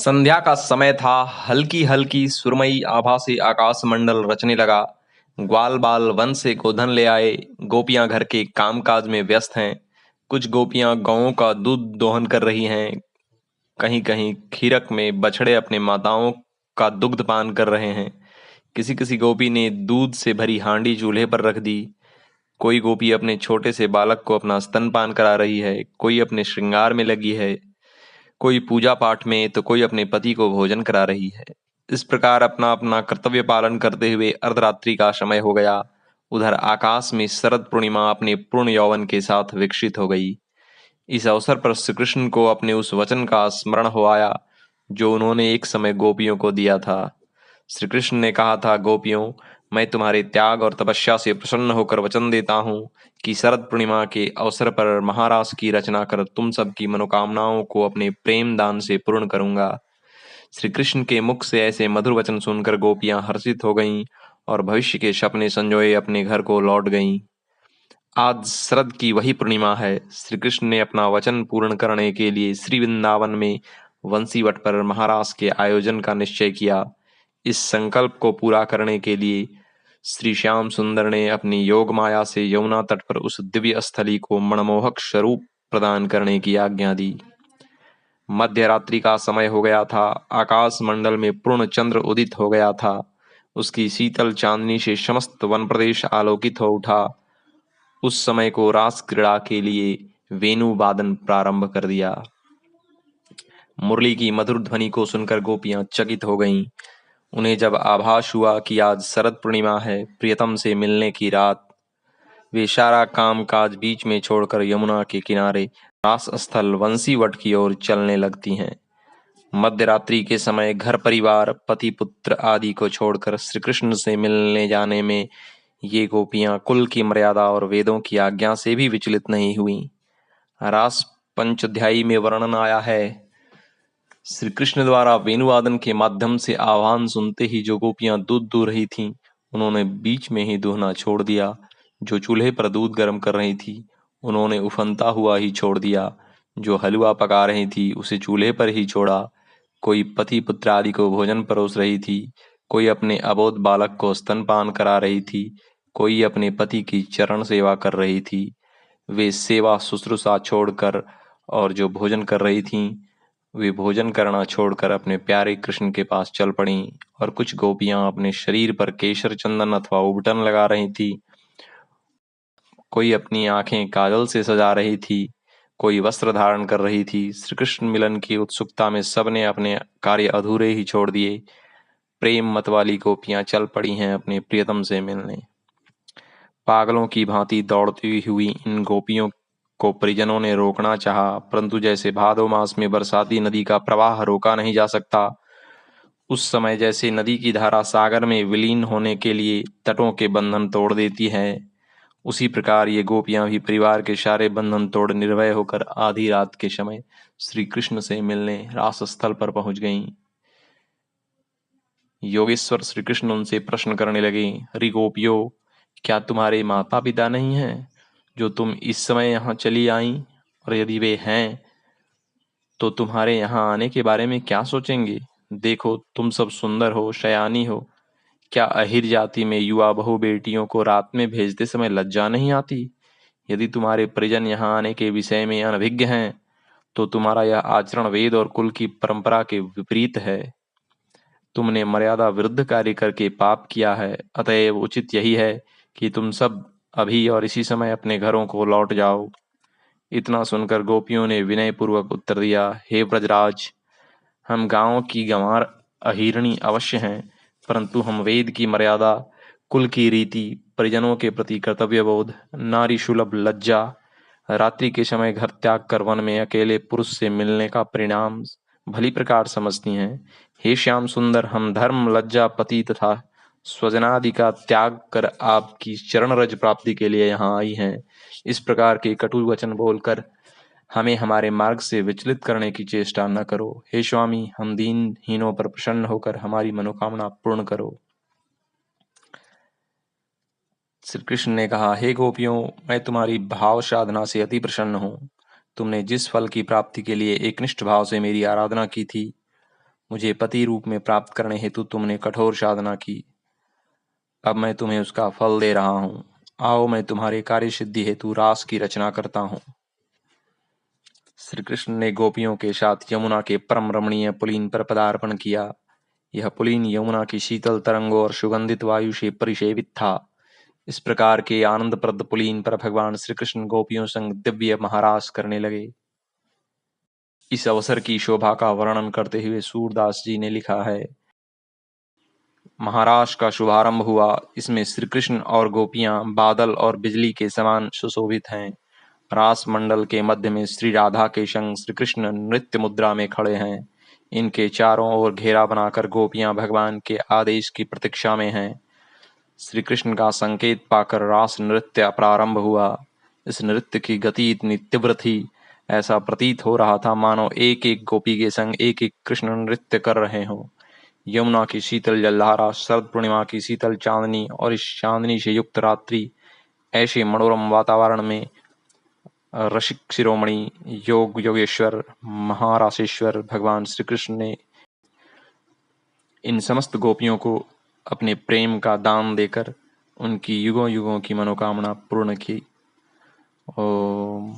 संध्या का समय था। हल्की हल्की सुरमई आभा से आकाश मंडल रचने लगा। ग्वाल बाल वन से गोधन ले आए। गोपियां घर के कामकाज में व्यस्त हैं। कुछ गोपियां गौओं का दूध दोहन कर रही हैं। कहीं कहीं खीरक में बछड़े अपने माताओं का दुग्ध पान कर रहे हैं। किसी किसी गोपी ने दूध से भरी हांडी चूल्हे पर रख दी। कोई गोपी अपने छोटे से बालक को अपना स्तनपान करा रही है। कोई अपने श्रृंगार में लगी है। कोई पूजा पाठ में तो कोई अपने पति को भोजन करा रही है। इस प्रकार अपना अपना कर्तव्य पालन करते हुए अर्धरात्रि का समय हो गया। उधर आकाश में शरद पूर्णिमा अपने पूर्ण यौवन के साथ विकसित हो गई। इस अवसर पर श्री कृष्ण को अपने उस वचन का स्मरण हो आया जो उन्होंने एक समय गोपियों को दिया था। श्री कृष्ण ने कहा था, गोपियों, मैं तुम्हारे त्याग और तपस्या से प्रसन्न होकर वचन देता हूँ कि शरद पूर्णिमा के अवसर पर महारास की रचना कर तुम सबकी मनोकामनाओं को अपने प्रेम दान से पूर्ण करूंगा। श्री कृष्ण के मुख से ऐसे मधुर वचन सुनकर गोपियां हर्षित हो गईं और भविष्य के सपने संजोए अपने घर को लौट गईं। आज शरद की वही पूर्णिमा है। श्री कृष्ण ने अपना वचन पूर्ण करने के लिए श्री वृंदावन में वंशीवट पर महारास के आयोजन का निश्चय किया। इस संकल्प को पूरा करने के लिए श्री श्याम सुंदर ने अपनी योग माया से यमुना तट पर उस दिव्य स्थली को मनमोहक स्वरूप प्रदान करने की आज्ञा दी। मध्य रात्रि का समय हो गया था। आकाश मंडल में पूर्ण चंद्र उदित हो गया था। उसकी शीतल चांदनी से समस्त वन प्रदेश आलोकित हो उठा। उस समय को रास क्रीड़ा के लिए वेणु वादन प्रारंभ कर दिया। मुरली की मधुर ध्वनि को सुनकर गोपियां चकित हो गईं। उन्हें जब आभास हुआ कि आज शरद पूर्णिमा है, प्रियतम से मिलने की रात, वे सारा काम काज बीच में छोड़कर यमुना के किनारे रास स्थल वंशीवट की ओर चलने लगती हैं। मध्य रात्रि के समय घर परिवार, पति पुत्र आदि को छोड़कर श्री कृष्ण से मिलने जाने में ये गोपियां कुल की मर्यादा और वेदों की आज्ञा से भी विचलित नहीं हुई। रास पंचाध्यायी में वर्णन आया है, श्री कृष्ण द्वारा वेणुवादन के माध्यम से आह्वान सुनते ही जो गोपियां दूध दूह रही थीं, उन्होंने बीच में ही दूहना छोड़ दिया। जो चूल्हे पर दूध गर्म कर रही थी, उन्होंने उफनता हुआ ही छोड़ दिया। जो हलवा पका रही थी, उसे चूल्हे पर ही छोड़ा। कोई पति पुत्र आदि को भोजन परोस रही थी। कोई अपने अबोध बालक को स्तनपान करा रही थी। कोई अपने पति की चरण सेवा कर रही थी। वे सेवा शुश्रूषा छोड़कर और जो भोजन कर रही थीं, वे भोजन करना छोड़कर अपने प्यारे कृष्ण के पास चल पड़ीं। और कुछ गोपियां अपने शरीर पर केशर चंदन अथवा उबटन लगा रही थी। कोई अपनी आंखें काजल से सजा रही थी। कोई वस्त्र धारण कर रही थी। श्री कृष्ण मिलन की उत्सुकता में सबने अपने कार्य अधूरे ही छोड़ दिए। प्रेम मत वाली गोपियां चल पड़ी हैं अपने प्रियतम से मिलने। पागलों की भांति दौड़ती हुई इन गोपियों को परिजनों ने रोकना चाहा, परंतु जैसे भादो मास में बरसाती नदी का प्रवाह रोका नहीं जा सकता, उस समय जैसे नदी की धारा सागर में विलीन होने के लिए तटों के बंधन तोड़ देती है, उसी प्रकार ये गोपियां भी परिवार के सारे बंधन तोड़ निर्भय होकर आधी रात के समय श्री कृष्ण से मिलने रास स्थल पर पहुंच गईं। योगेश्वर श्री कृष्ण उनसे प्रश्न करने लगे, हरि गोपियों, क्या तुम्हारे माता पिता नहीं हैं जो तुम इस समय यहाँ चली आईं? और यदि वे हैं तो तुम्हारे यहाँ आने के बारे में क्या सोचेंगे? देखो, तुम सब सुंदर हो, शयानी हो। क्या अहिर जाति में युवा बहू बेटियों को रात में भेजते समय लज्जा नहीं आती? यदि तुम्हारे परिजन यहाँ आने के विषय में अनभिज्ञ हैं तो तुम्हारा यह आचरण वेद और कुल की परंपरा के विपरीत है। तुमने मर्यादा विरुद्ध कार्य करके पाप किया है। अतएव उचित यही है कि तुम सब अभी और इसी समय अपने घरों को लौट जाओ। इतना सुनकर गोपियों ने विनय पूर्वक उत्तर दिया, हे ब्रजराज, हम गांव की गंवार अहिरणी अवश्य हैं, परंतु हम वेद की मर्यादा, कुल की रीति, परिजनों के प्रति कर्तव्य बोध, नारी सुलभ लज्जा, रात्रि के समय घर त्याग कर वन में अकेले पुरुष से मिलने का परिणाम भली प्रकार समझती हैं। हे श्याम सुंदर, हम धर्म, लज्जा, पति तथा स्वजनादि का त्याग कर आपकी चरण रज प्राप्ति के लिए यहाँ आई हैं। इस प्रकार के कटु वचन बोलकर हमें हमारे मार्ग से विचलित करने की चेष्टा न करो। हे स्वामी, हम दीनहीनों पर प्रसन्न होकर हमारी मनोकामना पूर्ण करो। श्री कृष्ण ने कहा, हे गोपियों, मैं तुम्हारी भाव साधना से अति प्रसन्न हूँ। तुमने जिस फल की प्राप्ति के लिए एकनिष्ठ भाव से मेरी आराधना की थी, मुझे पति रूप में प्राप्त करने हेतु तुमने कठोर साधना की। अब मैं तुम्हें उसका फल दे रहा हूँ। आओ, मैं तुम्हारे कार्य सिद्धि हेतु रास की रचना करता हूँ। श्री कृष्ण ने गोपियों के साथ यमुना के परम रमणीय पुलीन पर पदार्पण किया। यह पुलीन यमुना की शीतल तरंगों और सुगंधित वायु से परिसेवित था। इस प्रकार के आनंदप्रद पुलीन पर भगवान श्री कृष्ण गोपियों संग दिव्य महारास करने लगे। इस अवसर की शोभा का वर्णन करते हुए सूरदास जी ने लिखा है, महारास का शुभारंभ हुआ। इसमें श्री कृष्ण और गोपियां बादल और बिजली के समान सुशोभित हैं। रास मंडल के मध्य में श्री राधा के संग श्री कृष्ण नृत्य मुद्रा में खड़े हैं। इनके चारों ओर घेरा बनाकर गोपियां भगवान के आदेश की प्रतीक्षा में हैं। श्री कृष्ण का संकेत पाकर रास नृत्य प्रारंभ हुआ। इस नृत्य की गति इतनी तीव्र थी, ऐसा प्रतीत हो रहा था मानो एक एक गोपी के संग एक एक कृष्ण नृत्य कर रहे हों। यमुना की शीतल जलधारा, शरद पूर्णिमा की शीतल चांदनी और इस चांदनी से युक्त रात्रि, ऐसे मनोरम वातावरण में रसिक शिरोमणि योग योगेश्वर महारासेश्वर भगवान श्री कृष्ण ने इन समस्त गोपियों को अपने प्रेम का दान देकर उनकी युगों युगों की मनोकामना पूर्ण की। ओम।